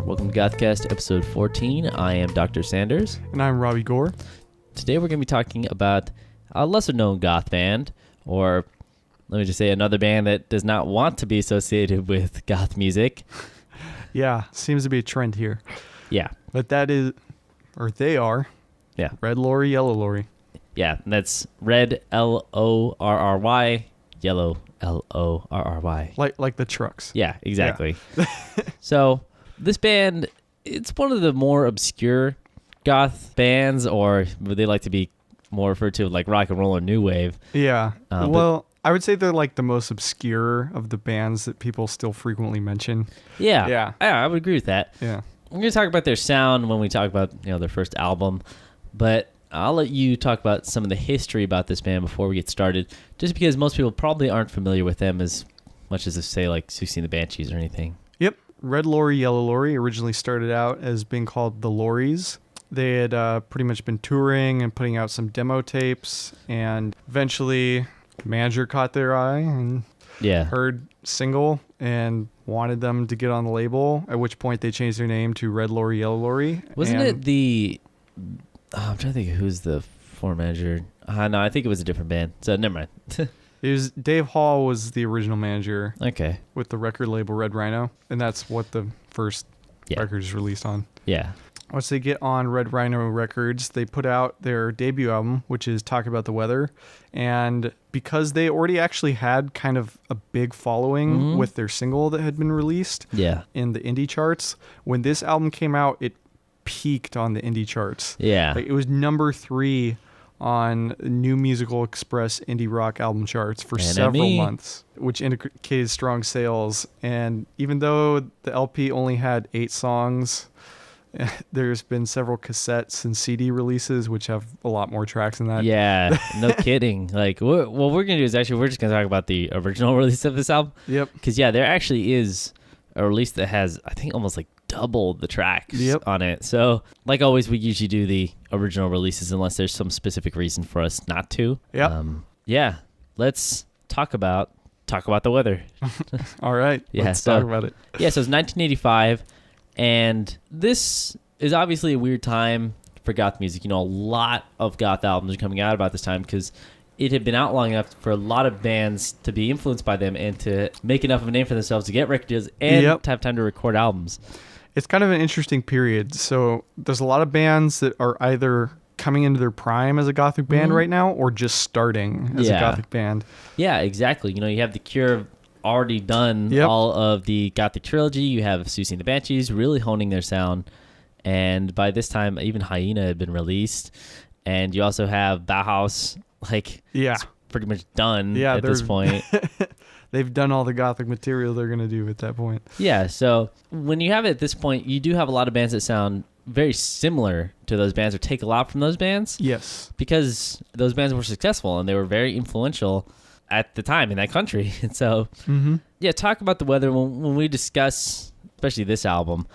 Welcome to Gothcast, episode 14. I am Dr. Sanders. And I'm Robbie Gore. Today we're going to be talking about a lesser-known goth band, or let me just say another band that does not want to be associated with goth music. Yeah, seems to be a trend here. Yeah. But that is, or they are, Yeah. Red Lorry, Yellow Lorry. Yeah, that's Red, L-O-R-R-Y, Yellow, L-O-R-R-Y. Like the trucks. Yeah, exactly. Yeah. So this band, it's one of the more obscure goth bands, or they like to be more referred to like rock and roll or new wave. Yeah. Well, I would say they're like the most obscure of the bands that people still frequently mention. Yeah. Yeah. I would agree with that. Yeah. We're going to talk about their sound when we talk about, their first album, but I'll let you talk about some of the history about this band before we get started, just because most people probably aren't familiar with them as much as, say, like Susie and the Banshees or anything. Yep. Red Lorry, Yellow Lorry originally started out as being called the Lorries. They had pretty much been touring and putting out some demo tapes, and eventually manager caught their eye and heard single and wanted them to get on the label, at which point they changed their name to Red Lorry, Yellow Lorry. Wasn't it the... I'm trying to think of who's the floor manager. No, I think it was a different band. So never mind. It was Dave Hall was the original manager. Okay. With the record label Red Rhino, and that's what the first record is released on. Yeah. Once they get on Red Rhino Records, they put out their debut album, which is Talk About the Weather. And because they already actually had kind of a big following with their single that had been released in the indie charts, when this album came out, it peaked on the indie charts. Yeah. Like, it was number 3 on New Musical Express indie rock album charts for several months, which indicated strong sales. And even though the LP only had 8 songs, there's been several cassettes and CD releases which have a lot more tracks than that. Yeah, no kidding. Like, what we're going to do is actually we're just going to talk about the original release of this album. Yep. Because, there actually is a release that has, I think, almost like double the tracks on it. So, like always, we usually do the original releases unless there's some specific reason for us not to. Yep. Let's talk about the weather. All right. Let's talk about it. Yeah, so it's 1985. And this is obviously a weird time for goth music. A lot of goth albums are coming out about this time because it had been out long enough for a lot of bands to be influenced by them and to make enough of a name for themselves to get record deals and to have time to record albums. It's kind of an interesting period. So there's a lot of bands that are either coming into their prime as a gothic band right now or just starting as a gothic band. Yeah, exactly. You have The Cure already done all of the gothic trilogy. You have Susie and the Banshees really honing their sound, and by this time even Hyena had been released, and you also have Bauhaus it's pretty much done at this point. They've done all the gothic material they're going to do at that point. So when you have it at this point, you do have a lot of bands that sound very similar to those bands or take a lot from those bands. Yes, because those bands were successful and they were very influential at the time in that country. And so, talk about the weather. When we discuss, especially this album,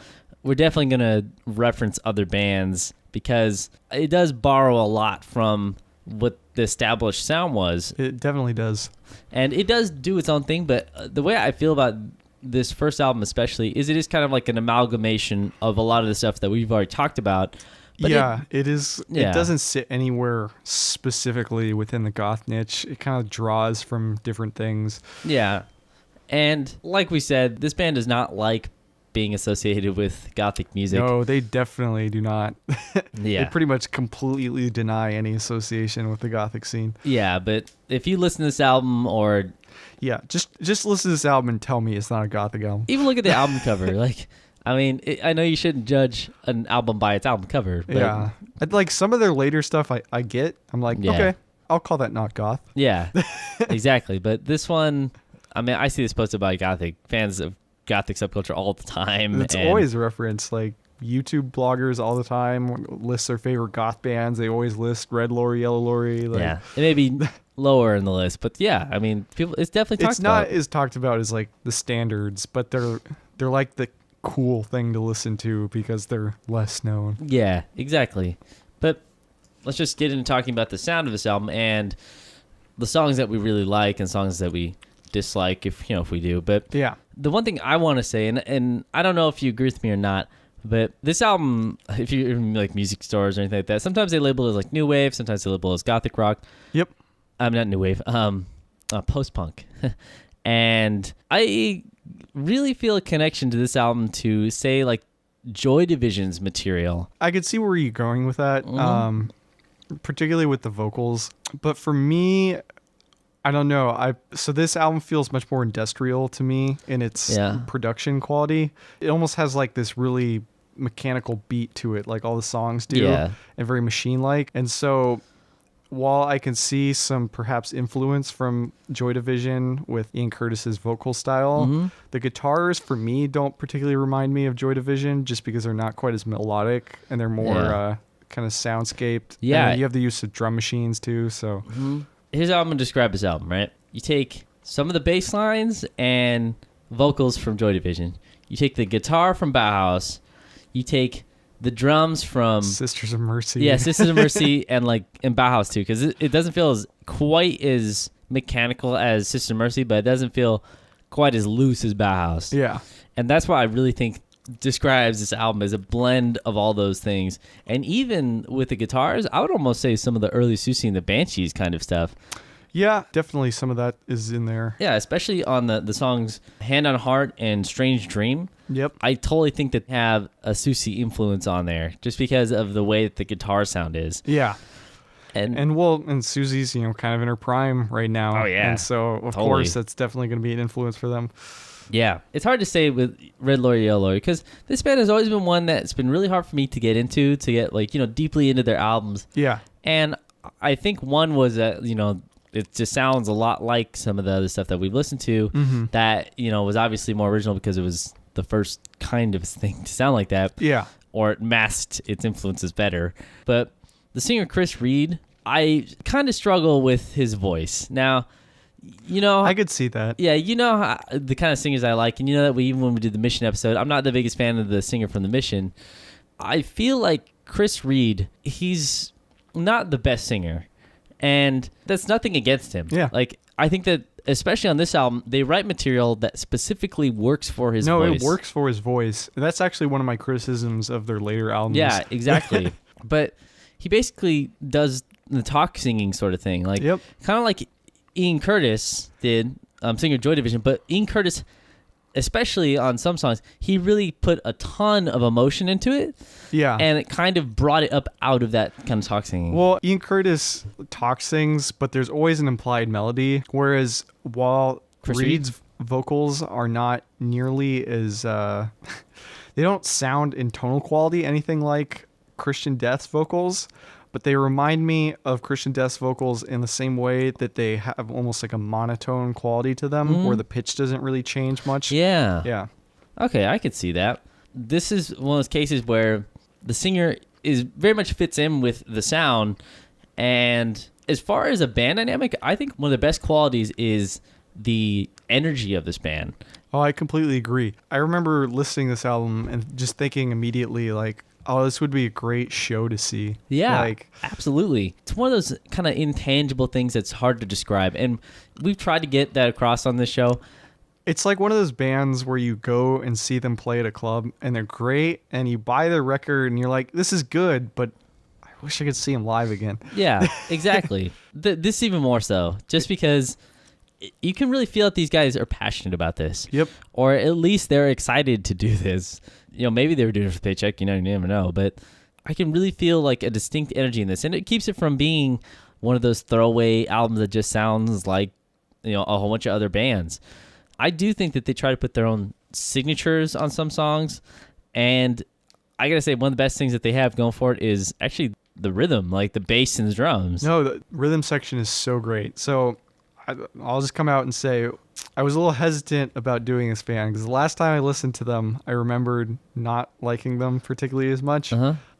we're definitely going to reference other bands because it does borrow a lot from what the established sound was. It definitely does. And it does do its own thing, but the way I feel about this first album especially is it is kind of like an amalgamation of a lot of the stuff that we've already talked about. But it is. Yeah. It doesn't sit anywhere specifically within the goth niche. It kind of draws from different things. Yeah. And like we said, this band does not like being associated with gothic music. No, they definitely do not. They pretty much completely deny any association with the gothic scene. Yeah, but if you listen to this album or... Yeah, just listen to this album and tell me it's not a gothic album. Even look at the album cover. I know you shouldn't judge an album by its album cover. But like some of their later stuff I get. I'm like, okay, I'll call that not goth. Yeah, exactly. But this one, I see this posted by gothic fans of gothic subculture all the time. It's always referenced. Like YouTube bloggers all the time list their favorite goth bands. They always list Red Lorry, Yellow Lorry. It may be lower in the list, but people. It's definitely talked about. It's not as talked about as like the standards, but they're like the cool thing to listen to because they're less known. Yeah, exactly. But let's just get into talking about the sound of this album and the songs that we really like and songs that we dislike if we do. But the one thing I want to say, and I don't know if you agree with me or not, But this album, if you're in like music stores or anything like that, sometimes they label it as like new wave, sometimes they label it as gothic rock. Yep. I'm not new wave, post-punk. And I really feel a connection to this album to say like Joy Division's material. I could see where you're going with that, particularly with the vocals. But for me, I don't know. So this album feels much more industrial to me in its production quality. It almost has like this really mechanical beat to it, like all the songs do, and very machine-like. And so while I can see some perhaps influence from Joy Division with Ian Curtis's vocal style, the guitars for me don't particularly remind me of Joy Division just because they're not quite as melodic and they're more kind of soundscaped. Yeah. And you have the use of drum machines too, so... Here's how I'm going to describe his album, right? You take some of the bass lines and vocals from Joy Division. You take the guitar from Bauhaus. You take the drums from... Sisters of Mercy. Yeah, Sisters of Mercy and Bauhaus too, because it doesn't feel as quite as mechanical as Sisters of Mercy, but it doesn't feel quite as loose as Bauhaus. Yeah. And that's why I really think describes this album as a blend of all those things. And even with the guitars, I would almost say some of the early Susie and the Banshees kind of stuff. Yeah, definitely some of that is in there. Yeah, especially on the songs Hand on Heart and Strange Dream. Yep. I totally think that have a Susie influence on there just because of the way that the guitar sound is. Yeah. And Susie's, kind of in her prime right now. Oh, yeah. And so, of course, that's definitely going to be an influence for them. Yeah, it's hard to say with Red Lorry, Yellow Lorry, because this band has always been one that's been really hard for me to get into, to get deeply into their albums. Yeah. And I think one was that, it just sounds a lot like some of the other stuff that we've listened to that, was obviously more original because it was the first kind of thing to sound like that. Yeah. Or it masked its influences better. But the singer Chris Reed, I kind of struggle with his voice. Now... I could see that. Yeah, the kind of singers I like, and that even when we did the Mission episode, I'm not the biggest fan of the singer from the Mission. I feel like Chris Reed, he's not the best singer, and that's nothing against him. Yeah. I think that, especially on this album, they write material that specifically works for his voice. No, it works for his voice. That's actually one of my criticisms of their later albums. Yeah, exactly. But he basically does the talk singing sort of thing. Kind of like Ian Curtis did, singer Joy Division, but Ian Curtis, especially on some songs, he really put a ton of emotion into it. Yeah. And it kind of brought it up out of that kind of talk singing. Well, Ian Curtis talk sings, but there's always an implied melody, whereas while Reed's vocals are not nearly as... they don't sound in tonal quality anything like Christian Death's vocals, but they remind me of Christian Death's vocals in the same way that they have almost like a monotone quality to them, where the pitch doesn't really change much. Yeah. Yeah. Okay, I could see that. This is one of those cases where the singer is very much fits in with the sound, and as far as a band dynamic, I think one of the best qualities is the energy of this band. Oh, I completely agree. I remember listening to this album and just thinking immediately, like, oh, this would be a great show to see. Yeah, absolutely. It's one of those kind of intangible things that's hard to describe, and we've tried to get that across on this show. It's like one of those bands where you go and see them play at a club, and they're great, and you buy their record, and you're like, this is good, but I wish I could see them live again. Yeah, exactly. This even more so, just because you can really feel that these guys are passionate about this. Yep. Or at least they're excited to do this. Maybe they were doing it for the paycheck, you never know. But I can really feel like a distinct energy in this. And it keeps it from being one of those throwaway albums that just sounds like, a whole bunch of other bands. I do think that they try to put their own signatures on some songs. And I got to say, one of the best things that they have going for it is actually the rhythm, like the bass and the drums. No, the rhythm section is so great. So I'll just come out and say I was a little hesitant about doing this band because the last time I listened to them, I remembered not liking them particularly as much.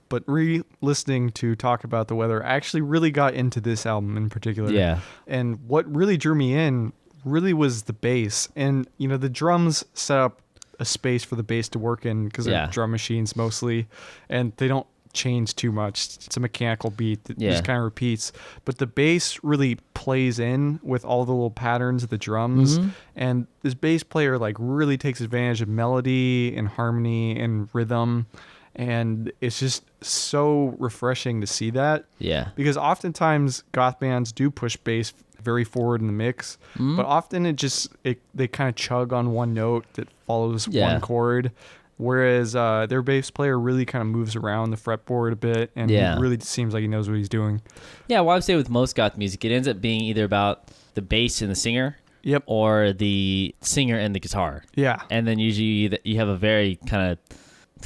But re-listening to Talk About the Weather, I actually really got into this album in particular. Yeah. And what really drew me in really was the bass. And, the drums set up a space for the bass to work in because they're drum machines mostly. And they don't change too much. It's a mechanical beat that Yeah. just kind of repeats. But the bass really plays in with all the little patterns of the drums. And this bass player like really takes advantage of melody and harmony and rhythm. And it's just so refreshing to see that. Yeah. Because oftentimes goth bands do push bass very forward in the mix, but often they kind of chug on one note that follows one chord, whereas their bass player really kind of moves around the fretboard a bit and really seems like he knows what he's doing. Yeah, well, I would say with most goth music, it ends up being either about the bass and the singer, or the singer and the guitar. Yeah, and then usually you have a very kind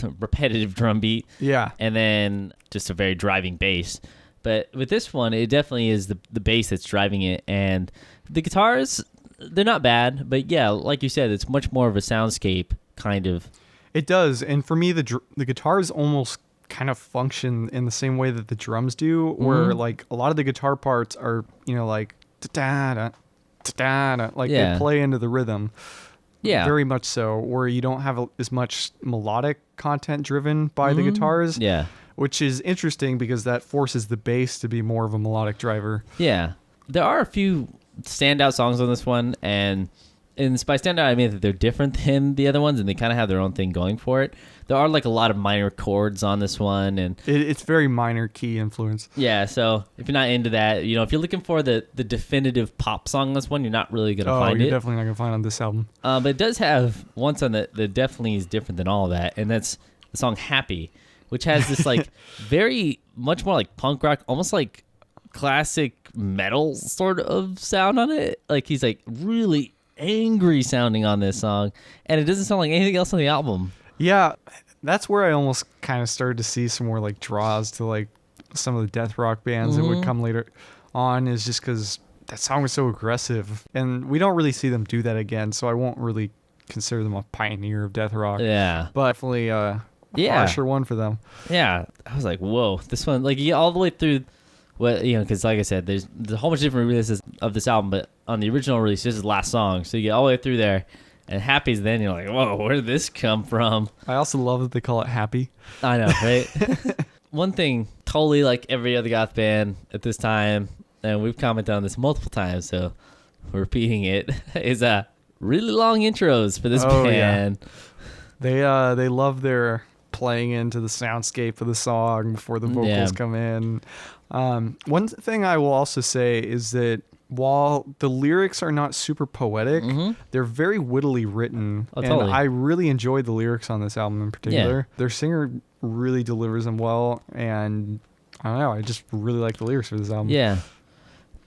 of repetitive drum beat. Yeah, and then just a very driving bass. But with this one, it definitely is the bass that's driving it. And the guitars, they're not bad. But yeah, like you said, it's much more of a soundscape kind of. It does. And for me, the guitars almost kind of function in the same way that the drums do, where like a lot of the guitar parts are, like da-da-da, da-da-da, like they play into the rhythm. Yeah. Very much so, where you don't have as much melodic content driven by the guitars. Yeah. Which is interesting because that forces the bass to be more of a melodic driver. Yeah. There are a few standout songs on this one, and by standout, I mean that they're different than the other ones, and they kind of have their own thing going for it. There are like a lot of minor chords on this one, and it's very minor key influence. Yeah, so if you're not into that, if you're looking for the definitive pop song on this one, you're not really going to find it. Oh, you're definitely not going to find it on this album. But it does have one song that definitely is different than all of that, and that's the song Happy, which has this like very much more like punk rock, almost like classic metal sort of sound on it. Like he's like really angry sounding on this song, and it doesn't sound like anything else on the album. Yeah, that's where I almost kind of started to see some more like draws to like some of the death rock bands that would come later on, is just because that song was so aggressive, and we don't really see them do that again, so I won't really consider them a pioneer of death rock. Yeah, but definitely harsher one for them. Yeah, I was like, whoa, this one, like, you get all the way through what, because like I said, there's a whole bunch of different releases of this album, but on the original release, this is the last song, so you get all the way through there, and Happy's then you're like, whoa, where did this come from? I also love that they call it Happy. I know, right? One thing, totally like every other goth band at this time, and we've commented on this multiple times, so we're repeating it, is really long intros for this band. Yeah. They love their playing into the soundscape of the song before the vocals come in. One thing I will also say is that while the lyrics are not super poetic, they're very wittily written. And totally. I really enjoyed the lyrics on this album in particular. Their singer really delivers them well, and I don't know, I just really like the lyrics for this album. Yeah.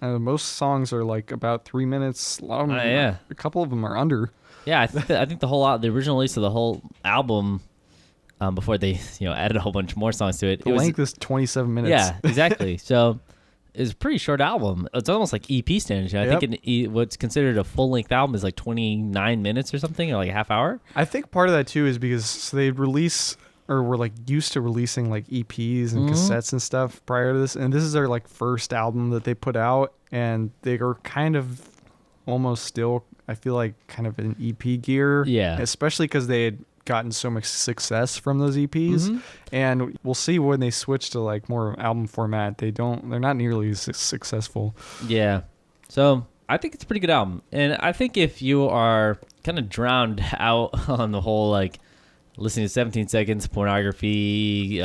Most songs are like about 3 minutes. A lot of them, a couple of them are under. Yeah, I think the original release of the whole album, before they added a whole bunch more songs to it. The length is 27 minutes. Yeah, exactly. So it's a pretty short album. It's almost like EP standards. I think what's considered a full length album is like 29 minutes or something, or like a half hour. I think part of that too is because they release, or were like used to releasing like EPs and cassettes and stuff prior to this, and this is their like first album that they put out, and they are kind of almost still, I feel like, kind of an EP gear. Yeah. Especially because they had gotten so much success from those EPs, and we'll see when they switch to like more album format, they're not nearly as successful. Yeah. So I think it's a pretty good album, and I think if you are kind of drowned out on the whole like listening to 17 Seconds, pornography,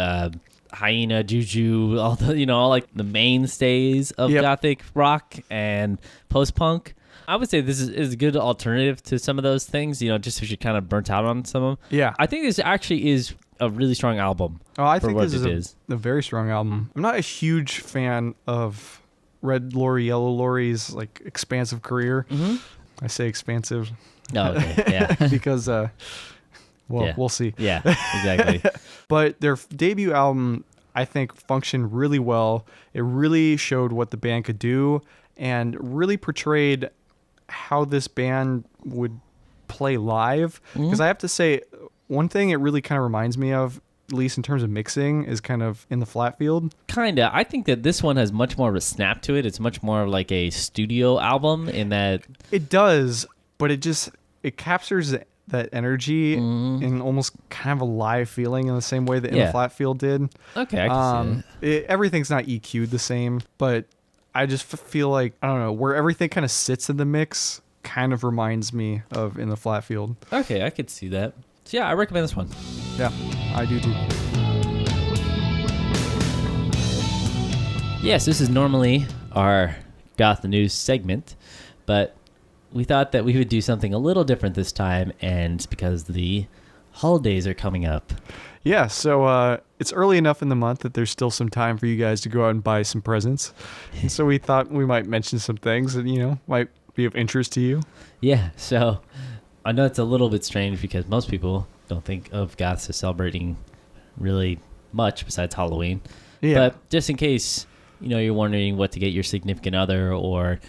Hyena, Juju, all the all like the mainstays of gothic rock and post-punk, I would say this is a good alternative to some of those things, just if you're kind of burnt out on some of them. Yeah. I think this actually is a really strong album. Oh, I think this is a very strong album. I'm not a huge fan of Red Lorry, Yellow Lorry's like expansive career. I say expansive. Oh, okay. Yeah. Because, we'll see. Yeah, exactly. But their debut album, I think, functioned really well. It really showed what the band could do and really portrayed how this band would play live. Because I have to say, one thing it really kind of reminds me of, at least in terms of mixing, is kind of In the Flat Field. Kinda. I think that this one has much more of a snap to it. It's much more like a studio album in that... It does, but it captures that energy and almost kind of a live feeling in the same way that In the Flat Field did. Okay, I can see that. Everything's not EQ'd the same, but I just feel like, I don't know, where everything kind of sits in the mix kind of reminds me of In the Flat Field. Okay, I could see that. So yeah, I recommend this one. Yeah, I do too. Yes, this is normally our Goth News segment, but we thought that we would do something a little different this time, and it's because the holidays are coming up. Yeah, so it's early enough in the month that there's still some time for you guys to go out and buy some presents. And so we thought we might mention some things that, might be of interest to you. Yeah, so I know it's a little bit strange because most people don't think of goths as celebrating really much besides Halloween. Yeah. But just in case, you're wondering what to get your significant other or,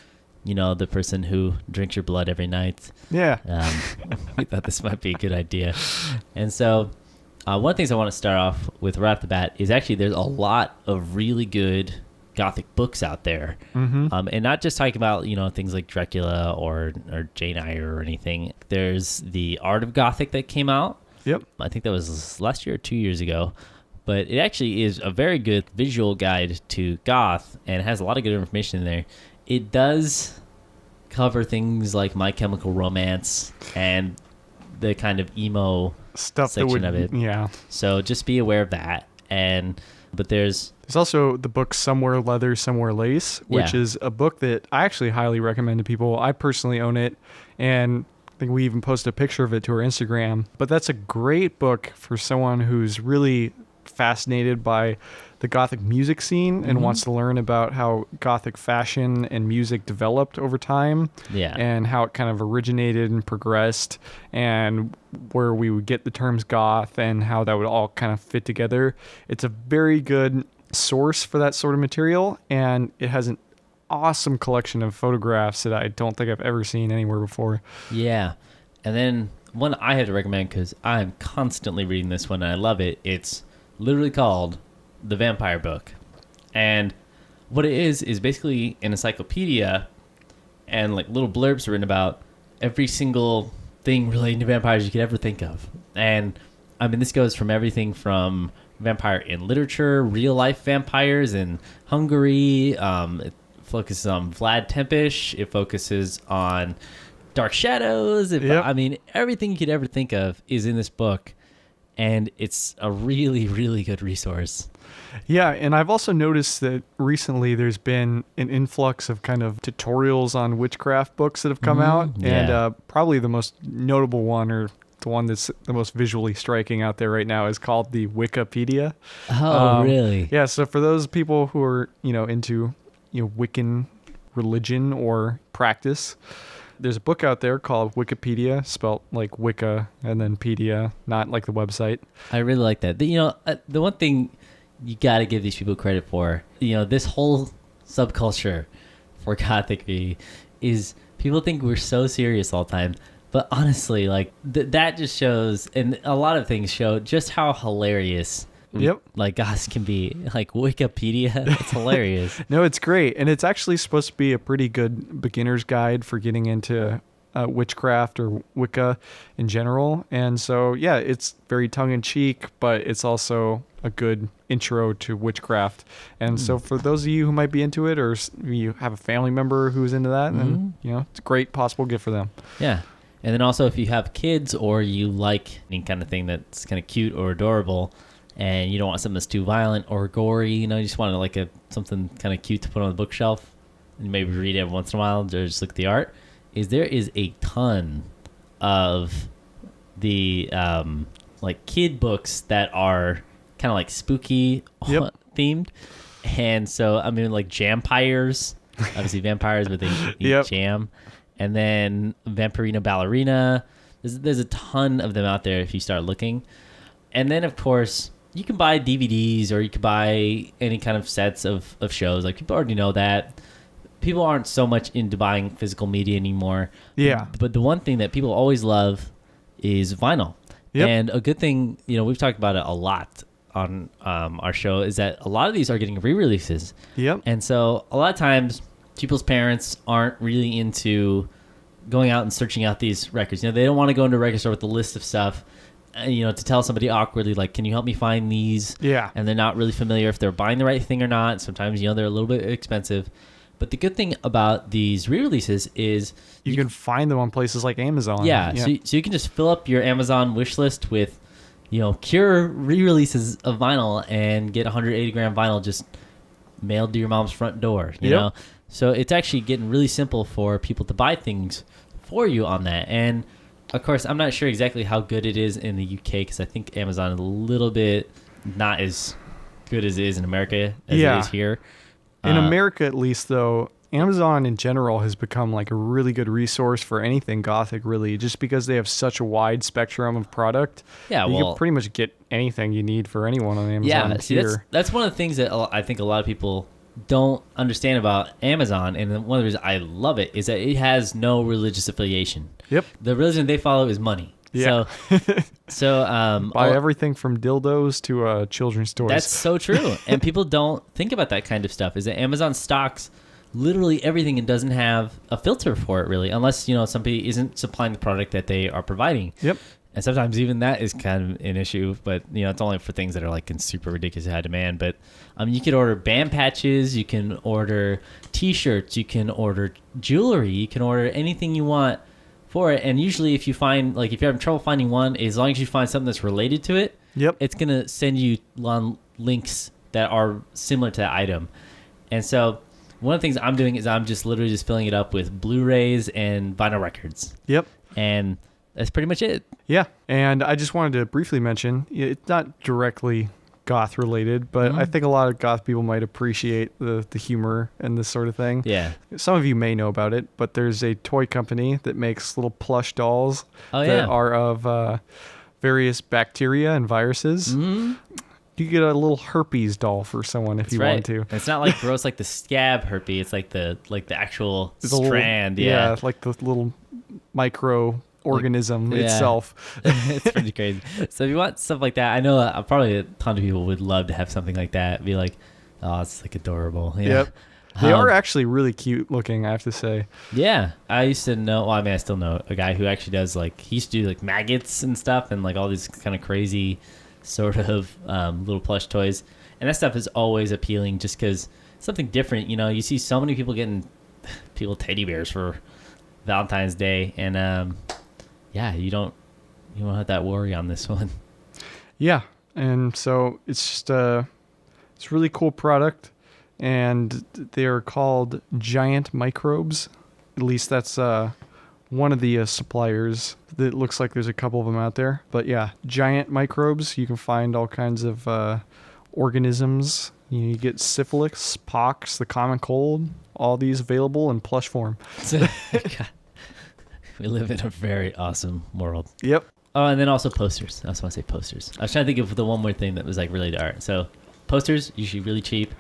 the person who drinks your blood every night. Yeah. We thought this might be a good idea. And so one of the things I want to start off with right off the bat is actually there's a lot of really good Gothic books out there. Mm-hmm. And not just talking about, things like Dracula or Jane Eyre or anything. There's The Art of Gothic that came out. Yep. I think that was last year or 2 years ago. But it actually is a very good visual guide to goth and it has a lot of good information in there. It does cover things like My Chemical Romance and the kind of emo stuff section of it. Yeah. So just be aware of that. But there's also the book Somewhere Leather, Somewhere Lace, which is a book that I actually highly recommend to people. I personally own it, and I think we even posted a picture of it to our Instagram. But that's a great book for someone who's really fascinated by the Gothic music scene and wants to learn about how Gothic fashion and music developed over time, and how it kind of originated and progressed, and where we would get the terms goth and how that would all kind of fit together. It's a very good source for that sort of material, and it has an awesome collection of photographs that I don't think I've ever seen anywhere before. Yeah. And then one I have to recommend because I'm constantly reading this one and I love it. It's literally called The Vampire Book. And what it is basically an encyclopedia and like little blurbs written about every single thing relating to vampires you could ever think of. And I mean, this goes from everything from vampire in literature, real life vampires in Hungary. It focuses on Vlad Tepes. It focuses on Dark Shadows. I mean, everything you could ever think of is in this book. And it's a really, really good resource. Yeah, and I've also noticed that recently there's been an influx of kind of tutorials on witchcraft books that have come out. Yeah. And probably the most notable one, or the one that's the most visually striking out there right now, is called the Wikipedia. Oh, really? Yeah, so for those people who are, into Wiccan religion or practice, there's a book out there called Wikipedia, spelt like Wicca and then pedia, not like the website. I really like that. The one thing you got to give these people credit for, this whole subculture for Gothicry is people think we're so serious all the time. But honestly, like that just shows, and a lot of things show just how hilarious like goths can be. Like Wikipedia, it's hilarious. No, it's great. And it's actually supposed to be a pretty good beginner's guide for getting into witchcraft or Wicca in general. And so, yeah, it's very tongue-in-cheek, but it's also a good intro to witchcraft. And so for those of you who might be into it, or you have a family member who's into that, then, it's a great possible gift for them. Yeah. And then also if you have kids or you like any kind of thing that's kind of cute or adorable, and you don't want something that's too violent or gory, you just want something kind of cute to put on the bookshelf and maybe read it every once in a while or just look at the art, there is a ton of the like kid books that are kind of like spooky themed. And so, I mean, like Jampires, obviously vampires, but they eat jam. And then Vampirina Ballerina. There's a ton of them out there if you start looking. And then, of course, you can buy DVDs or you can buy any kind of sets of shows. Like, people already know that. People aren't so much into buying physical media anymore. Yeah. But the one thing that people always love is vinyl. Yep. And a good thing, we've talked about it a lot on our show, is that a lot of these are getting re-releases. Yep. And so a lot of times people's parents aren't really into going out and searching out these records. You know, they don't want to go into a record store with a list of stuff, you know, to tell somebody awkwardly, like, can you help me find these? Yeah. And they're not really familiar if they're buying the right thing or not. Sometimes, you know, they're a little bit expensive. But the good thing about these re-releases is you can find them on places like Amazon. Yeah. So you can just fill up your Amazon wish list with, you know, pure re-releases of vinyl and get 180 gram vinyl just mailed to your mom's front door, you know? So it's actually getting really simple for people to buy things for you on that. And of course, I'm not sure exactly how good it is in the UK because I think Amazon is a little bit not as good as it is in America as it is here. In America, at least, though, Amazon in general has become like a really good resource for anything Gothic, really, just because they have such a wide spectrum of product. Yeah, you can pretty much get anything you need for anyone on Amazon. Yeah, see, that's one of the things that I think a lot of people don't understand about Amazon, and one of the reasons I love it is that it has no religious affiliation. Yep. The religion they follow is money. Yeah. So buy everything from dildos to children's toys. That's so true. And people don't think about that kind of stuff. Is that Amazon stocks literally everything and doesn't have a filter for it, really, unless, you know, somebody isn't supplying the product that they are providing. Yep. And sometimes even that is kind of an issue, but, you know, it's only for things that are like in super ridiculous high demand. But you can order band patches, you can order T-shirts, you can order jewelry, you can order anything you want for it. And usually if you find, like, if you're having trouble finding one, as long as you find something that's related to it, it's going to send you links that are similar to that item. And so one of the things I'm doing is I'm just literally just filling it up with Blu-rays and vinyl records. Yep. And that's pretty much it. Yeah. And I just wanted to briefly mention, it's not directly goth related, but I think a lot of goth people might appreciate the humor and this sort of thing. Yeah. Some of you may know about it, but there's a toy company that makes little plush dolls that are of various bacteria and viruses. Mm-hmm. You get a little herpes doll for someone if you want to. It's not like gross like the scab herpes. It's like the actual strand. Yeah, like the little micro organism itself. It's pretty crazy. So if you want stuff like that, I know probably a ton of people would love to have something like that. Be like, oh, it's like adorable. Yeah. Yep. They are actually really cute looking, I have to say. Yeah. I used to know, well, I mean, I still know a guy who actually does like, he used to do like maggots and stuff and like all these kind of crazy sort of little plush toys. And that stuff is always appealing just because something different. You know, you see so many people getting teddy bears for Valentine's Day. And you don't have that worry on this one. Yeah. And so it's just it's a really cool product. And they're called Giant Microbes. At least that's one of the suppliers. It looks like there's a couple of them out there. But yeah, Giant Microbes. You can find all kinds of organisms. You get syphilis, pox, the common cold. All these available in plush form. God. We live in a very awesome world. Yep. Oh, and then also posters. I just want to say posters. I was trying to think of the one more thing that was like related to art. So posters, usually really cheap.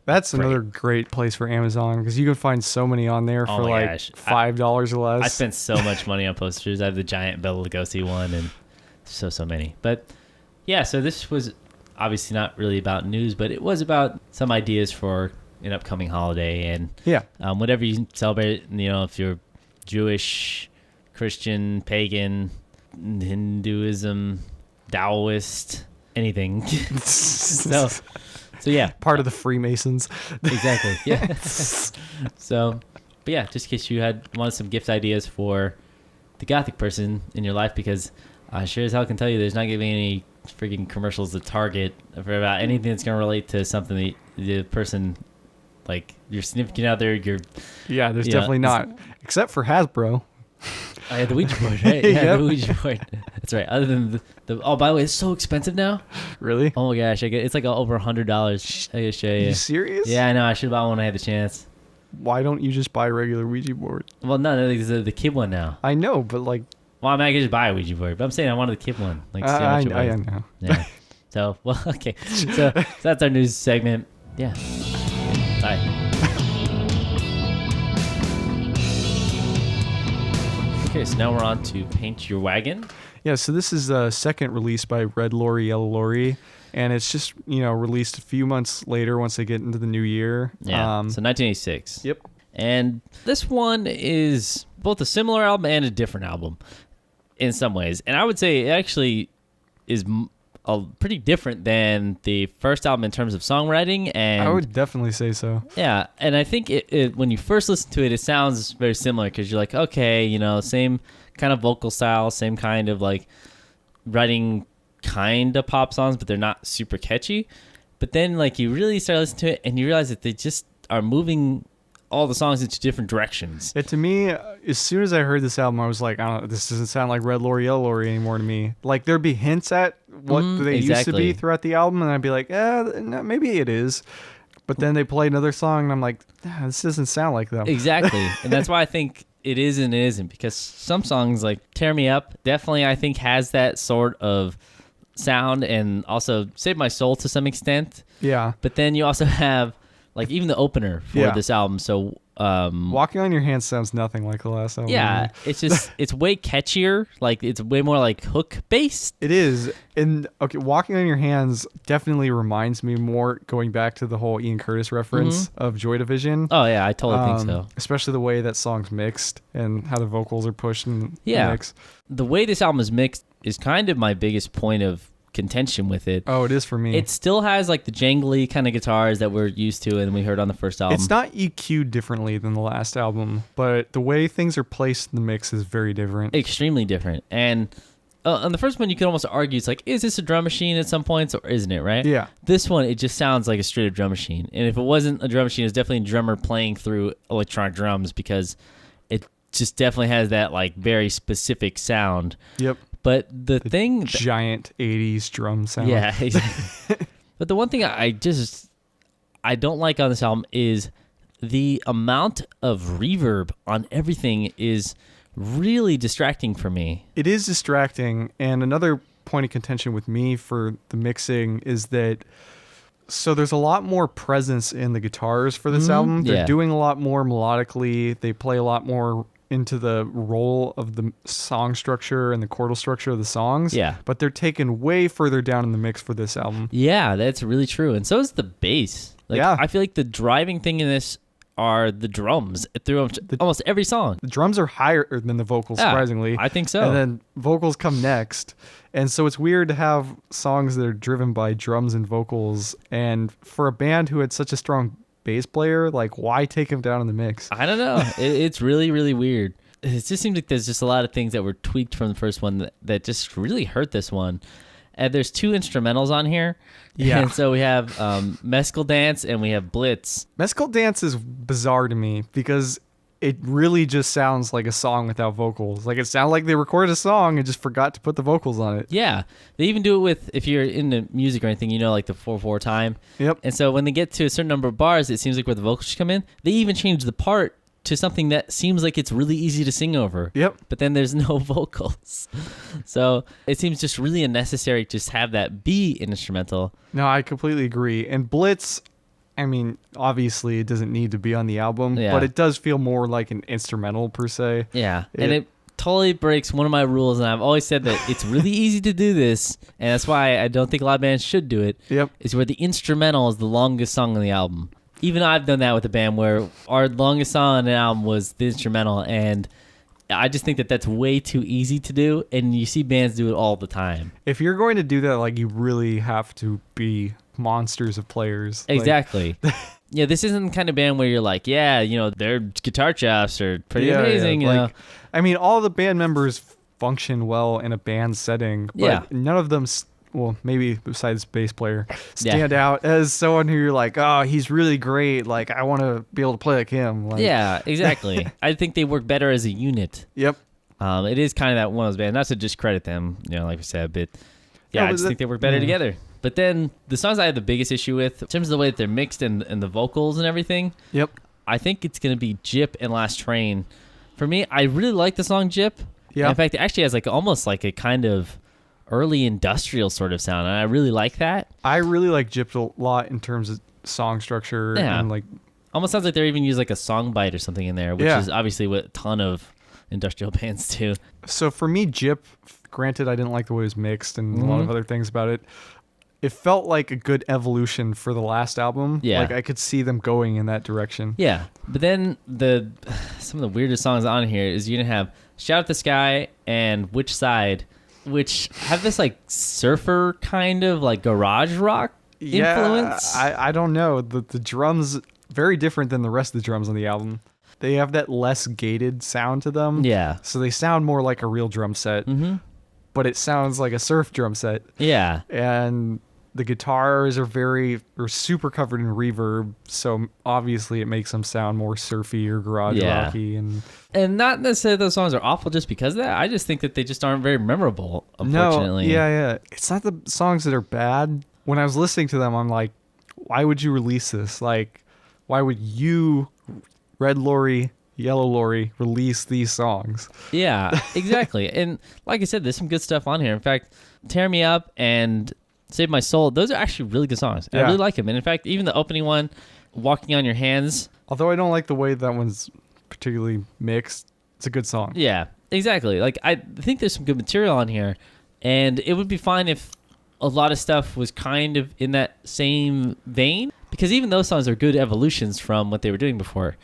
That's another great place for Amazon because you can find so many on there for like $5 or less. I spent so much money on posters. I have the giant Bela Lugosi one and so many. But yeah, so this was obviously not really about news, but it was about some ideas for an upcoming holiday and whatever you celebrate. You know, if you're Jewish, Christian, pagan, Hinduism, Taoist, anything. So yeah, part of the Freemasons. Exactly. Yeah. So, but yeah, just in case you wanted some gift ideas for the Gothic person in your life, because I sure as hell can tell you, there's not going to be any freaking commercials at Target for about anything that's going to relate to something that the person, like your significant other, there's definitely not, except for Hasbro. I had the Ouija board, right? Yeah, the Ouija board. That's right. Other than oh, by the way, it's so expensive now. Really? Oh my gosh, it's like over $100. I gotta show you. Are you serious? Yeah, I know. I should have bought one when I had the chance. Why don't you just buy a regular Ouija board? Well, no, there's the kid one now. I know, but like. Well, I mean, I could just buy a Ouija board, but I'm saying I wanted the kid one. Like, I know. Yeah. So, well, okay. So that's our news segment. Yeah. Bye. Okay, so now we're on to Paint Your Wagon. Yeah, so this is a second release by Lorry Yellow Lorry, and it's just, released a few months later once they get into the new year. Yeah, so 1986. Yep. And this one is both a similar album and a different album in some ways. And I would say it actually is pretty different than the first album in terms of songwriting. And I would definitely say so. Yeah, and I think it when you first listen to it, it sounds very similar because you're like, okay, you know, same kind of vocal style, same kind of like writing kind of pop songs, but they're not super catchy. But then like you really start listening to it and you realize that they just are moving all the songs into different directions. To me, as soon as I heard this album, I was like, I don't know, this doesn't sound like Red Lorry, Yellow Lorry anymore to me. Like there'd be hints at what they used to be throughout the album, and I'd be like, no, maybe it is. But then they play another song, and I'm like, this doesn't sound like them. Exactly, and that's why I think it is and it isn't, because some songs like Tear Me Up definitely I think has that sort of sound, and also Save My Soul to some extent. Yeah. But then you also have like even the opener for this album. So Walking on Your Hands sounds nothing like the last album. Yeah, it's just it's way catchier. Like it's way more like hook based. It is. And okay, Walking on Your Hands definitely reminds me more, going back to the whole Ian Curtis reference of Joy Division. Oh yeah, I totally think so. Especially the way that song's mixed and how the vocals are pushed in the mix. The way this album is mixed is kind of my biggest point of contention with it. Oh, it is for me. It still has like the jangly kind of guitars that we're used to and we heard on the first album. It's not EQ'd differently than the last album, but the way things are placed in the mix is very different. Extremely different. And on the first one, you could almost argue, it's like, is this a drum machine at some points or isn't it, right? Yeah. This one, it just sounds like a straight up drum machine. And if it wasn't a drum machine, it's definitely a drummer playing through electronic drums, because it just definitely has that like very specific sound. Yep. But the thing... Giant 80s drum sound. Yeah. But the one thing I don't like on this album is the amount of reverb on everything is really distracting for me. It is distracting. And another point of contention with me for the mixing is that, so there's a lot more presence in the guitars for this album. They're doing a lot more melodically. They play a lot more into the role of the song structure and the chordal structure of the songs. Yeah. But they're taken way further down in the mix for this album. Yeah, that's really true. And so is the bass. Like, I feel like the driving thing in this are the drums through almost every song. The drums are higher than the vocals, surprisingly. I think so. And then vocals come next. And so it's weird to have songs that are driven by drums and vocals. And for a band who had such a strong bass player, like, why take him down in the mix? I don't know. It's really, really weird. It just seems like there's just a lot of things that were tweaked from the first one that just really hurt this one. And there's 2 instrumentals on here. Yeah. And so we have Mescal Dance and we have Blitz. Mescal Dance is bizarre to me because it really just sounds like a song without vocals. Like, it sounds like they recorded a song and just forgot to put the vocals on it. Yeah. They even do it with, if you're into music or anything, you know, like the 4/4 time. Yep. And so when they get to a certain number of bars, it seems like where the vocals should come in, they even change the part to something that seems like it's really easy to sing over. Yep. But then there's no vocals. So it seems just really unnecessary to just have that be an instrumental. No, I completely agree. And Blitz, I mean, obviously it doesn't need to be on the album, but it does feel more like an instrumental per se. Yeah. And it totally breaks one of my rules, and I've always said that it's really easy to do this, and that's why I don't think a lot of bands should do it. Yep. Is where the instrumental is the longest song on the album. Even I've done that with a band where our longest song on an album was the instrumental, and I just think that that's way too easy to do, and you see bands do it all the time. If you're going to do that, like, you really have to be monsters of players. Exactly. Yeah, this isn't the kind of band where you're like, yeah, you know, their guitar chops are pretty amazing. Yeah. You like, know? I mean, all the band members function well in a band setting, but none of them, well, maybe besides bass player, stand out as someone who you're like, oh, he's really great. Like, I want to be able to play like him. Like, yeah, exactly. I think they work better as a unit. Yep. It is kind of that one of those bands, not to discredit them, you know, like we said, but yeah, I just think they work better together. But then the songs I have the biggest issue with, in terms of the way that they're mixed and the vocals and everything, I think it's going to be Jip and Last Train. For me, I really like the song Jip. Yeah. In fact, it actually has like almost like a kind of early industrial sort of sound, and I really like that. I really like Jip a lot in terms of song structure and like almost sounds like they're even used like a song bite or something in there, which is obviously what a ton of industrial bands do. So for me, Jip, granted I didn't like the way it was mixed and a lot of other things about it, it felt like a good evolution for the last album. Yeah. Like I could see them going in that direction. Yeah, but then some of the weirdest songs on here is you're gonna have "Shout at the Sky" and "Which Side," which have this like surfer kind of like garage rock influence. I don't know. The drums very different than the rest of the drums on the album. They have that less gated sound to them. Yeah. So they sound more like a real drum set. Mm-hmm. But it sounds like a surf drum set. Yeah. And the guitars are super covered in reverb, so obviously it makes them sound more surfy or garage rocky. And not necessarily those songs are awful just because of that. I just think that they just aren't very memorable, unfortunately. No, yeah. It's not the songs that are bad. When I was listening to them, I'm like, why would you release this? Like, why would you, Red Lorry, Yellow Lorry, release these songs? Yeah, exactly. And like I said, there's some good stuff on here. In fact, Tear Me Up and Save My Soul, those are actually really good songs. I really like them. And in fact, even the opening one, Walking on Your Hands. Although I don't like the way that one's particularly mixed, it's a good song. Yeah, exactly. Like, I think there's some good material on here. And it would be fine if a lot of stuff was kind of in that same vein. Because even those songs are good evolutions from what they were doing before.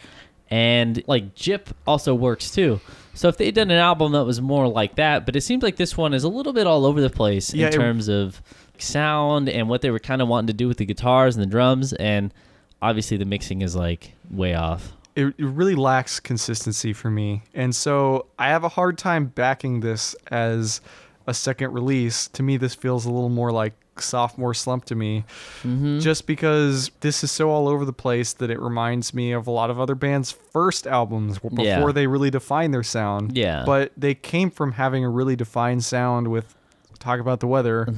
And like Jip also works too. So if they'd done an album that was more like that, but it seems like this one is a little bit all over the place in terms of sound and what they were kind of wanting to do with the guitars and the drums, and obviously the mixing is like way off. It really lacks consistency for me, and so I have a hard time backing this as a second release. To me, this feels a little more like sophomore slump to me, just because this is so all over the place that it reminds me of a lot of other bands' first albums before they really define their sound. Yeah, but they came from having a really defined sound with Talk About the Weather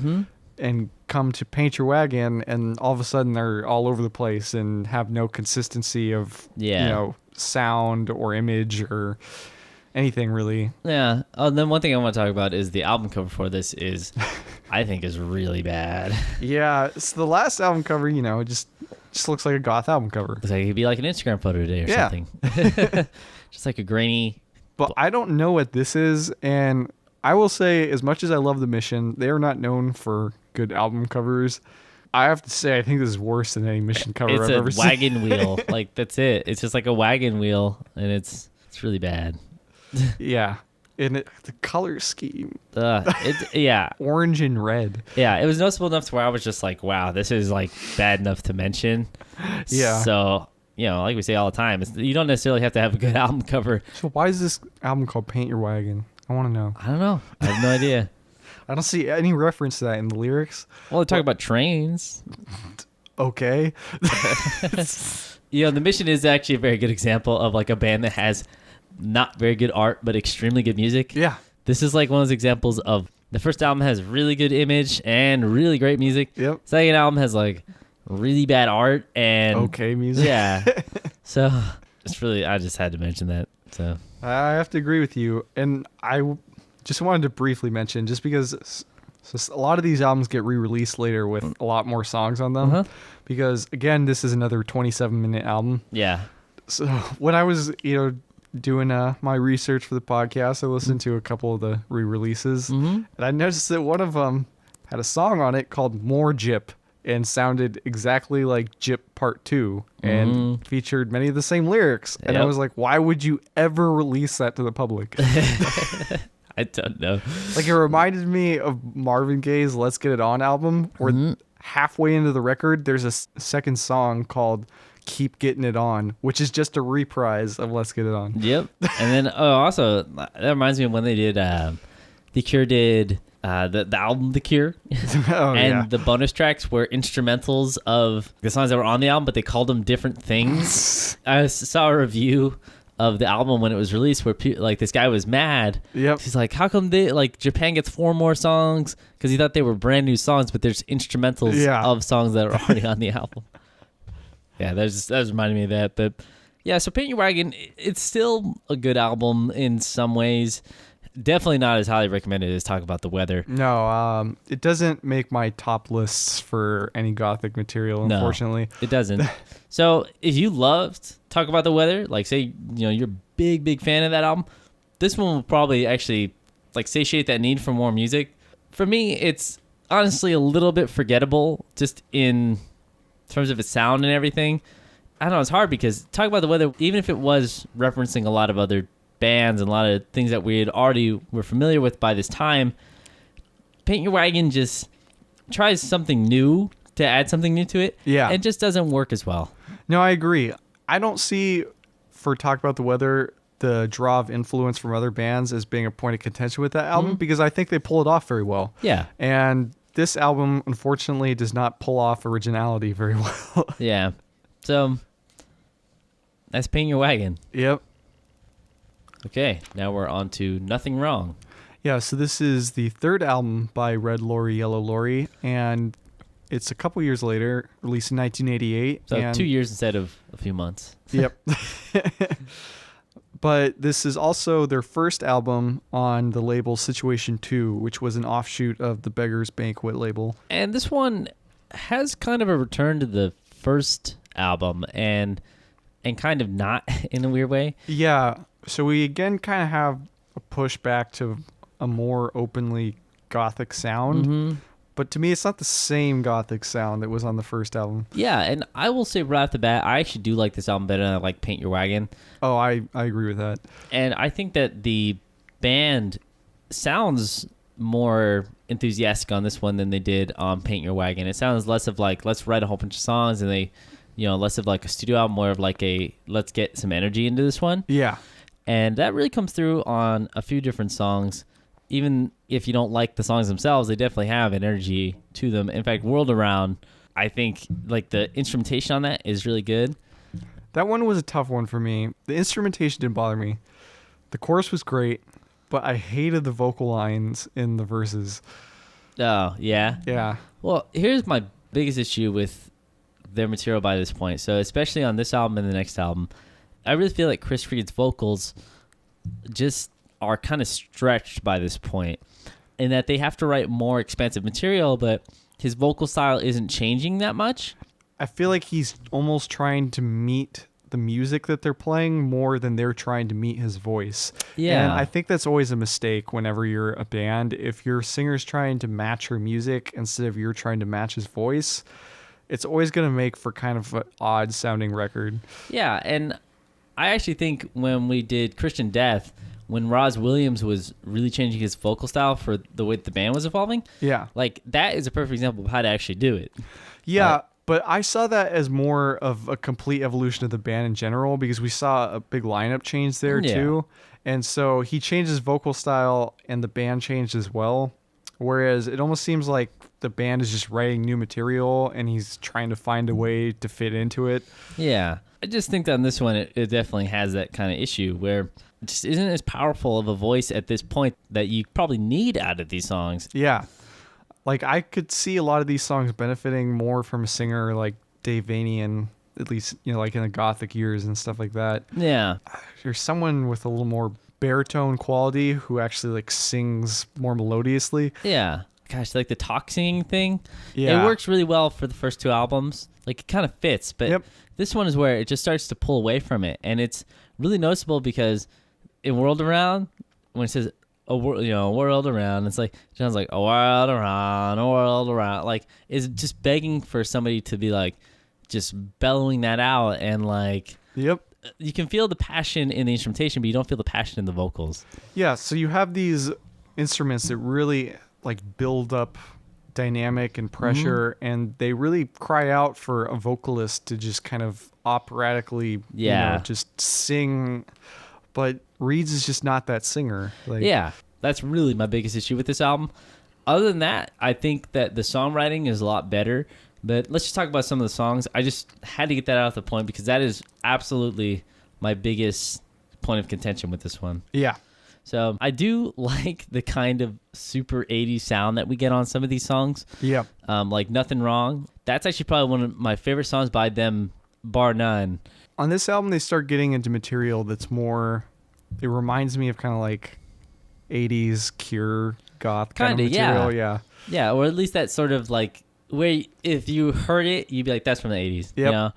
and come to Paint Your Wagon, and all of a sudden they're all over the place and have no consistency of sound or image or anything really. Yeah. Oh, then one thing I want to talk about is the album cover for this is, I think, is really bad. Yeah, so the last album cover, it just looks like a goth album cover. Looks like it could be like an Instagram photo today or something. Just like a grainy. But I don't know what this is, and I will say, as much as I love The Mission, they are not known for good album covers. I have to say, I think this is worse than any Mission cover I've ever seen. It's a wagon wheel. Like, that's it. It's just like a wagon wheel, and it's really bad. Yeah. And the color scheme. Orange and red. Yeah, it was noticeable enough to where I was just like, wow, this is like bad enough to mention. Yeah. So, like we say all the time, you don't necessarily have to have a good album cover. So why is this album called Paint Your Wagon? I want to know. I don't know. I have no idea. I don't see any reference to that in the lyrics. Well, they talk about trains. Okay. The Mission is actually a very good example of like a band that has not very good art, but extremely good music. Yeah. This is like one of those examples of the first album has really good image and really great music. Yep. Second album has like really bad art and okay music. Yeah. So it's really, I just had to mention that. So I have to agree with you. And I just wanted to briefly mention, just because a lot of these albums get re-released later with a lot more songs on them. Because again, this is another 27-minute album. Yeah. So when I was, doing my research for the podcast, I listened to a couple of the re-releases, and I noticed that one of them had a song on it called More Jip and sounded exactly like Jip Part 2 and featured many of the same lyrics. And I was like, why would you ever release that to the public? I don't know. Like, it reminded me of Marvin Gaye's Let's Get It On album, where halfway into the record, there's a second song called Keep Getting It On, which is just a reprise of Let's Get It On. Yep. And then also that reminds me of when they did The Cure did the album The Cure. And the bonus tracks were instrumentals of the songs that were on the album, but they called them different things. I saw a review of the album when it was released where this guy was mad. Yep. He's like, how come Japan gets 4 more songs? Because he thought they were brand new songs, but there's instrumentals of songs that are already on the album. Yeah, that was reminding me of that. But yeah, so Paint Your Wagon, it's still a good album in some ways. Definitely not as highly recommended as Talk About the Weather. No, it doesn't make my top lists for any Gothic material, unfortunately. No, it doesn't. So if you loved Talk About the Weather, like say, you're a big fan of that album, this one will probably actually like satiate that need for more music. For me, it's honestly a little bit forgettable just in terms of its sound and everything. I don't know, it's hard because talk about the weather, even if it was referencing a lot of other bands and a lot of things that we had already were familiar with by this time, Paint Your Wagon just tries something new to add something new to it. Yeah. It just doesn't work as well. No, I agree. I don't see, for Talk About the Weather, the draw of influence from other bands as being a point of contention with that album because I think they pull it off very well. Yeah. And this album, unfortunately, does not pull off originality very well. Yeah. So that's Paint Your Wagon. Yep. Okay, now we're on to Nothing Wrong. Yeah, so this is the third album by Red Lorry Yellow Lorry, and it's a couple years later, released in 1988. So and 2 years instead of a few months. Yep. But this is also their first album on the label Situation 2, which was an offshoot of the Beggar's Banquet label. And this one has kind of a return to the first album and kind of not in a weird way. Yeah, so we again kind of have a push back to a more openly gothic sound. But to me, it's not the same gothic sound that was on the first album. Yeah, and I will say right off the bat, I actually do like this album better than I like Paint Your Wagon. Oh, I agree with that. And I think that the band sounds more enthusiastic on this one than they did on Paint Your Wagon. It sounds less of like, let's write a whole bunch of songs, and they, less of like a studio album, more of like a, let's get some energy into this one. Yeah. And that really comes through on a few different songs. Even if you don't like the songs themselves, they definitely have energy to them. In fact, World Around, I think like the instrumentation on that is really good. That one was a tough one for me. The instrumentation didn't bother me. The chorus was great, but I hated the vocal lines in the verses. Oh, yeah? Yeah. Well, here's my biggest issue with their material by this point. So especially on this album and the next album, I really feel like Chris Reed's vocals just are kind of stretched by this point in that they have to write more expansive material, but his vocal style isn't changing that much. I feel like he's almost trying to meet the music that they're playing more than they're trying to meet his voice. Yeah. And I think that's always a mistake whenever you're a band. If your singer's trying to match her music instead of you're trying to match his voice, it's always going to make for kind of an odd sounding record. Yeah, and I actually think when we did Christian Death, when Roz Williams was really changing his vocal style for the way the band was evolving, yeah, like that is a perfect example of how to actually do it. Yeah, but I saw that as more of a complete evolution of the band in general because we saw a big lineup change there too. And so he changed his vocal style and the band changed as well. Whereas it almost seems like the band is just writing new material and he's trying to find a way to fit into it. Yeah. I just think that on this one, it definitely has that kind of issue where it just isn't as powerful of a voice at this point that you probably need out of these songs. Yeah. Like I could see a lot of these songs benefiting more from a singer like Dave Vanian, at least, like in the gothic years and stuff like that. Yeah. There's someone with a little more baritone quality who actually like sings more melodiously. Yeah. Gosh, like the talk singing thing. Yeah. It works really well for the first two albums. Like it kind of fits, but this one is where it just starts to pull away from it. And it's really noticeable because in World Around, when it says world around, it's like, it sounds like a world around. Like it's just begging for somebody to be like, just bellowing that out. And like, you can feel the passion in the instrumentation, but you don't feel the passion in the vocals. Yeah. So you have these instruments that really like build up dynamic and pressure, and they really cry out for a vocalist to just kind of operatically, just sing. But Reed's is just not that singer. Like, yeah, that's really my biggest issue with this album. Other than that, I think that the songwriting is a lot better. But let's just talk about some of the songs. I just had to get that out of the point because that is absolutely my biggest point of contention with this one. Yeah. So I do like the kind of super 80s sound that we get on some of these songs. Yeah. Like Nothing Wrong. That's actually probably one of my favorite songs by them, bar none. On this album, they start getting into material that's more, it reminds me of kind of like 80s Cure goth kind of material. Yeah. Yeah, or at least that sort of like, where if you heard it, you'd be like, that's from the 80s. Yep.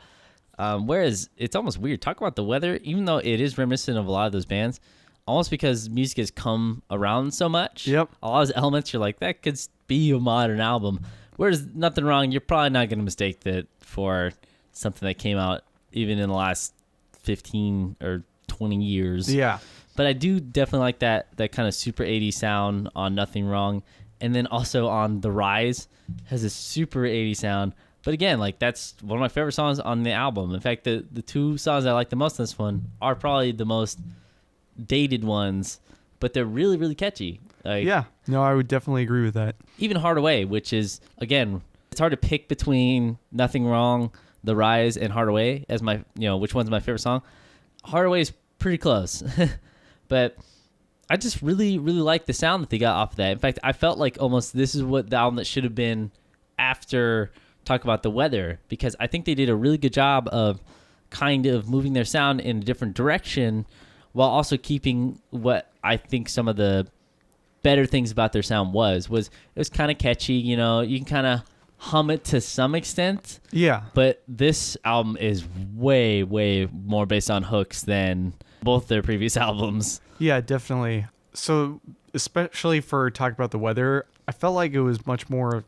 Whereas it's almost weird. Talk about the weather, even though it is reminiscent of a lot of those bands. almost because music has come around so much. Yep. A lot of those elements, you're like, that could be a modern album. Whereas Nothing Wrong, you're probably not going to mistake that for something that came out even in the last 15 or 20 years. Yeah. But I do definitely like that kind of super 80s sound on Nothing Wrong. And then also on The Rise has a super 80s sound. But again, like that's one of my favorite songs on the album. In fact, the two songs I like the most on this one are probably the most dated ones, but they're really, really catchy. Like, yeah. No, I would definitely agree with that. Even Hard Away, which is, again, it's hard to pick between Nothing Wrong, The Rise, and Hard Away as my, which one's my favorite song. Hard Away is pretty close. But I just really, really like the sound that they got off of that. In fact, I felt like almost this is what the album that should have been after Talk About the Weather, because I think they did a really good job of kind of moving their sound in a different direction while also keeping what I think some of the better things about their sound was it was kind of catchy. You can kind of hum it to some extent. Yeah. But this album is way, way more based on hooks than both their previous albums. Yeah, definitely. So, especially for Talk About the Weather, I felt like it was much more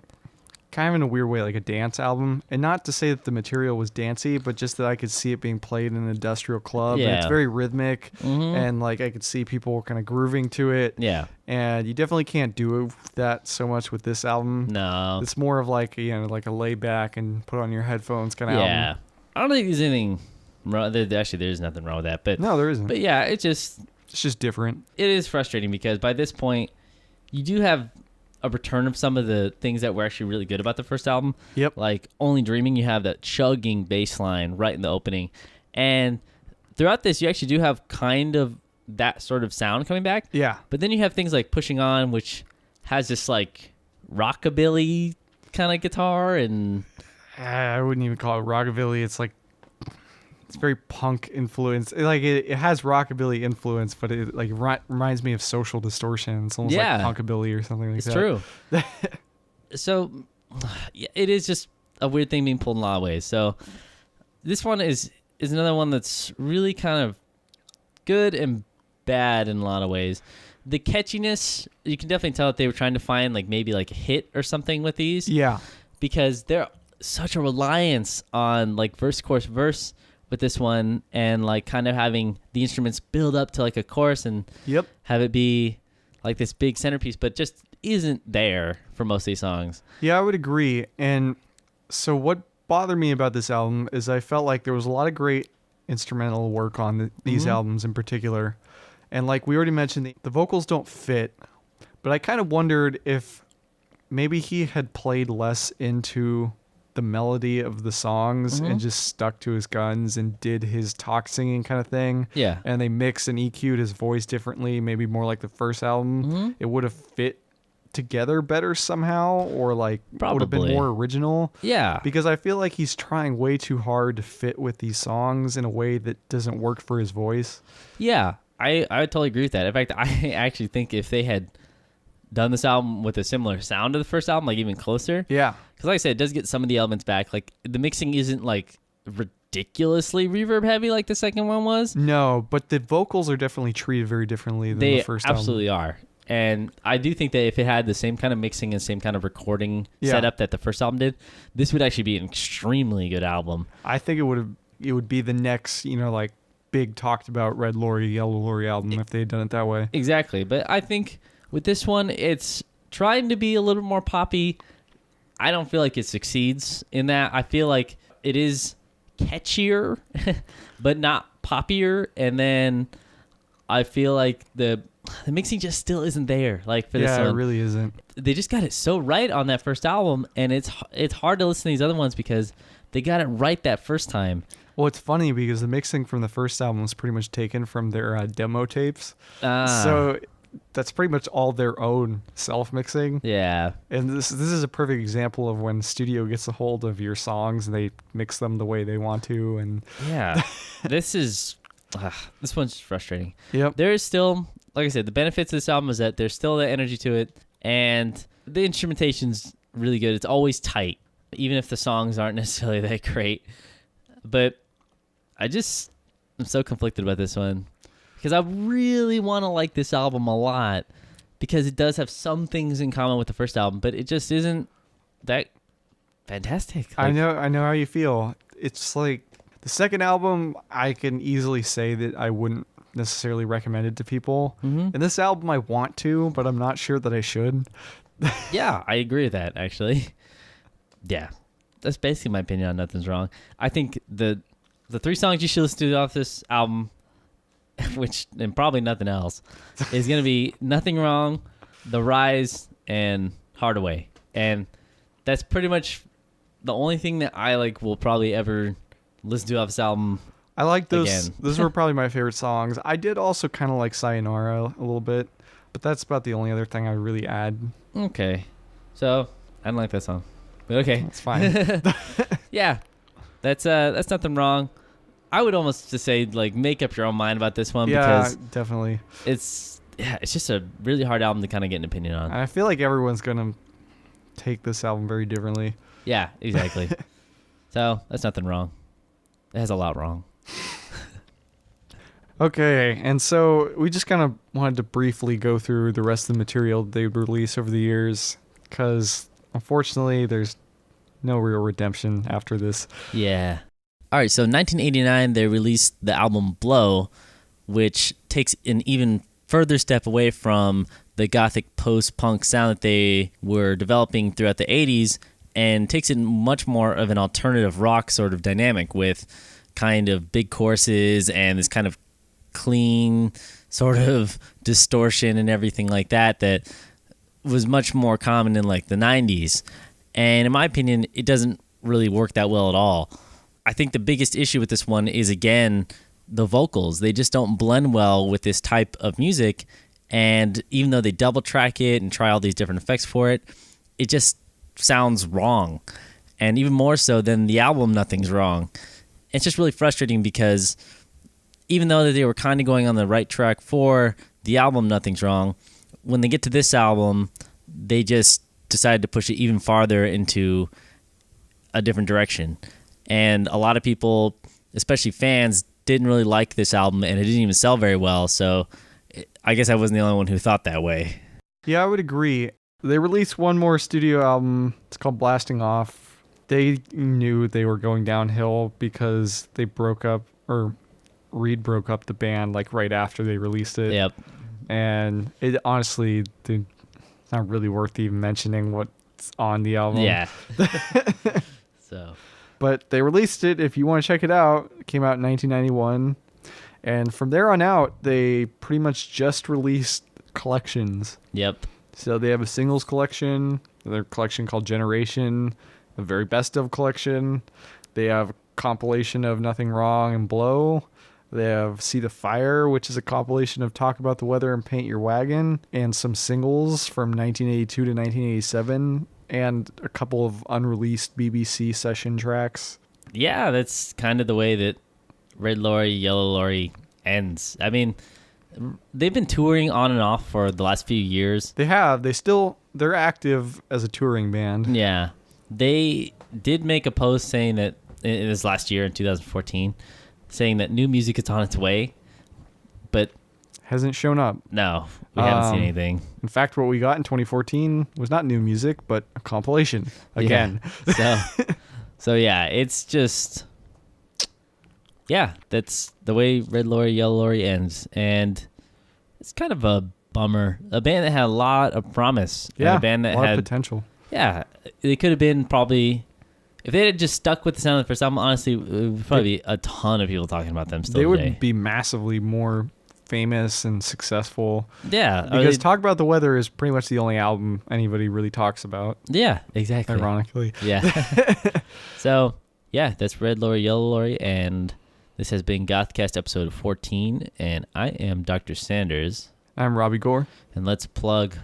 kind of in a weird way like a dance album. And not to say that the material was dancey, but just that I could see it being played in an industrial club. Yeah. And it's very rhythmic. Mm-hmm. And like I could see people kind of grooving to it. Yeah. And you definitely can't do that so much with this album. No. It's more of like, like a lay back and put on your headphones kind of Yeah. album. I don't think there's anything wrong. Actually, there's nothing wrong with that. But No, there isn't. But yeah, it's just different. It is frustrating because by this point, you do have a return of some of the things that were actually really good about the first album. Yep. Like Only Dreaming, you have that chugging bass line right in the opening. And throughout this, you actually do have kind of that sort of sound coming back. Yeah. But then you have things like Pushing On, which has this like rockabilly kind of guitar. And I wouldn't even call it rockabilly. It's like, it's very punk influence. It has rockabilly influence, but it like reminds me of Social Distortion. It's almost like punkabilly or something like that. It's true. So yeah, it is just a weird thing being pulled in a lot of ways. So this one is another one that's really kind of good and bad in a lot of ways. The catchiness, you can definitely tell that they were trying to find like maybe like a hit or something with these. Yeah. Because they're such a reliance on like verse, chorus, verse with this one, and like kind of having the instruments build up to like a chorus and have it be like this big centerpiece, but just isn't there for most of these songs. Yeah, I would agree. And so what bothered me about this album is I felt like there was a lot of great instrumental work on these albums in particular. And like we already mentioned, the vocals don't fit, but I kind of wondered if maybe he had played less into the melody of the songs and just stuck to his guns and did his talk singing kind of thing. Yeah. And they mixed and EQ'd his voice differently, maybe more like the first album. It would have fit together better somehow, or like would have been more original. Yeah. Because I feel like he's trying way too hard to fit with these songs in a way that doesn't work for his voice. Yeah. I would totally agree with that. In fact, I actually think if they had done this album with a similar sound to the first album, like even closer. Yeah. Because like I said, it does get some of the elements back. Like the mixing isn't like ridiculously reverb heavy like the second one was. No, but the vocals are definitely treated very differently than the first album. They absolutely are. And I do think that if it had the same kind of mixing and same kind of recording setup that the first album did, this would actually be an extremely good album. I think it would be the next, like big talked about Red Lorry, Yellow Lorry album if they had done it that way. Exactly. But I think with this one, it's trying to be a little bit more poppy. I don't feel like it succeeds in that. I feel like it is catchier, but not poppier. And then I feel like the mixing just still isn't there. Like for this one, yeah, it really isn't. They just got it so right on that first album, and it's hard to listen to these other ones because they got it right that first time. Well, it's funny because the mixing from the first album was pretty much taken from their demo tapes. So that's pretty much all their own self-mixing. Yeah. And this is a perfect example of when studio gets a hold of your songs and they mix them the way they want to. And yeah, this one's frustrating. Yep. There is still, like I said, the benefits of this album is that there's still the energy to it, and the instrumentation's really good. It's always tight, even if the songs aren't necessarily that great. But I'm so conflicted about this one because I really want to like this album a lot because it does have some things in common with the first album, but it just isn't that fantastic. I know how you feel. It's like the second album, I can easily say that I wouldn't necessarily recommend it to people. And this album I want to, but I'm not sure that I should. Yeah, I agree with that, actually. Yeah, that's basically my opinion on Nothing's Wrong. I think the 3 songs you should listen to off this album, which, and probably nothing else, is going to be Nothing Wrong, The Rise, and Hardaway. And that's pretty much the only thing that I will probably ever listen to off this album. I like those. Again. Those were probably my favorite songs. I did also kind of like Sayonara a little bit, but that's about the only other thing I really add. Okay. So, I don't like that song. But okay. That's fine. Yeah. That's Nothing Wrong. I would almost just say make up your own mind about this one because definitely. It's just a really hard album to kind of get an opinion on. I feel like everyone's going to take this album very differently. Yeah, exactly. So, that's Nothing Wrong. It has a lot wrong. Okay, and so we just kind of wanted to briefly go through the rest of the material they released over the years, because unfortunately there's no real redemption after this. Yeah. All right, so in 1989 they released the album Blow, which takes an even further step away from the gothic post-punk sound that they were developing throughout the 80s and takes it much more of an alternative rock sort of dynamic with kind of big choruses and this kind of clean sort of distortion and everything like that was much more common in the 90s. And in my opinion, it doesn't really work that well at all. I think the biggest issue with this one is, again, the vocals. They just don't blend well with this type of music. And even though they double track it and try all these different effects for it, it just sounds wrong. And even more so than the album Nothing's Wrong. It's just really frustrating because even though they were kind of going on the right track for the album Nothing's Wrong, when they get to this album, they just decided to push it even farther into a different direction. And a lot of people, especially fans, didn't really like this album, and it didn't even sell very well. So I guess I wasn't the only one who thought that way. Yeah, I would agree. They released one more studio album. It's called Blasting Off. They knew they were going downhill because they broke up, or Reed broke up the band right after they released it. Yep. And it honestly, it's not really worth even mentioning what's on the album. Yeah. So. But they released it. If you want to check it out, it came out in 1991. And from there on out, they pretty much just released collections. Yep. So they have a singles collection, their collection called Generation, the very best of collection. They have a compilation of Nothing Wrong and Blow. They have See the Fire, which is a compilation of Talk About the Weather and Paint Your Wagon, and some singles from 1982 to 1987, and a couple of unreleased BBC session tracks. Yeah, that's kind of the way that Red Lorry, Yellow Lorry ends. I mean, they've been touring on and off for the last few years. They have. They're active as a touring band. Yeah. They did make a post saying that in this last year, in 2014, saying that new music is on its way, but hasn't shown up. No, we haven't seen anything. In fact, what we got in 2014 was not new music, but a compilation again. Yeah. So yeah, it's just, yeah, that's the way Red Lorry, Yellow Lorry ends. And it's kind of a bummer. A band that had a lot of promise. Yeah, a band that a lot had of potential. Yeah, they could have been probably, if they had just stuck with the sound of the first album, honestly, it would probably be a ton of people talking about them still They today. would be massively more famous and successful. Yeah. Because Talk About the Weather is pretty much the only album anybody really talks about. Yeah, exactly. Ironically. Yeah. So, yeah, that's Red Lorry, Yellow Lorry, and this has been Gothcast episode 14, and I am Dr. Sanders. I'm Robbie Gore. And let's plug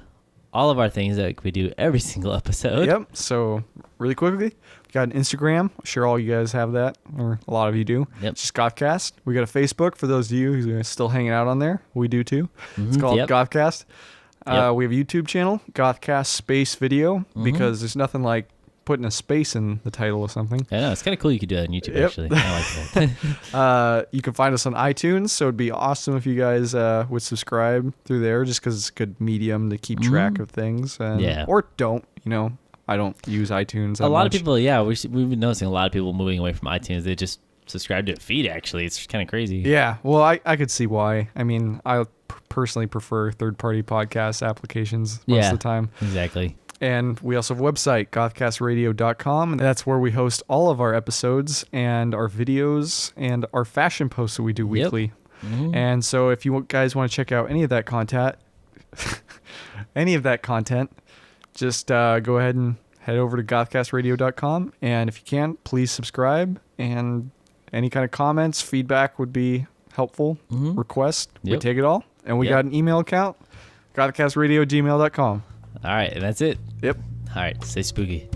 all of our things that we do every single episode. Yep. So, really quickly, we got an Instagram. I'm sure all you guys have that, or a lot of you do. Yep. It's just Gothcast. We got a Facebook for those of you who are still hanging out on there. We do too. It's called Gothcast. We have a YouTube channel, Gothcast Space Video, because there's nothing like putting a space in the title or something. I know, it's kind of cool you could do that on YouTube, Yep. actually. I like that. You can find us on iTunes, so it'd be awesome if you guys would subscribe through there, just because it's a good medium to keep track of things. And, Yeah. Or don't, I don't use iTunes that A lot much. of people, we've been noticing a lot of people moving away from iTunes. They just subscribe to a feed, actually. It's kind of crazy. Yeah, well, I could see why. I mean, I personally prefer third-party podcast applications most of the time. Exactly. And we also have a website, gothcastradio.com, and that's where we host all of our episodes and our videos and our fashion posts that we do weekly. Mm-hmm. And so if you guys want to check out any of that content, just go ahead and head over to gothcastradio.com. And if you can, please subscribe. And any kind of comments, feedback would be helpful. Request, we take it all. And we got an email account, gothcastradio@gmail.com. All right, and that's it. Yep. All right, stay spooky.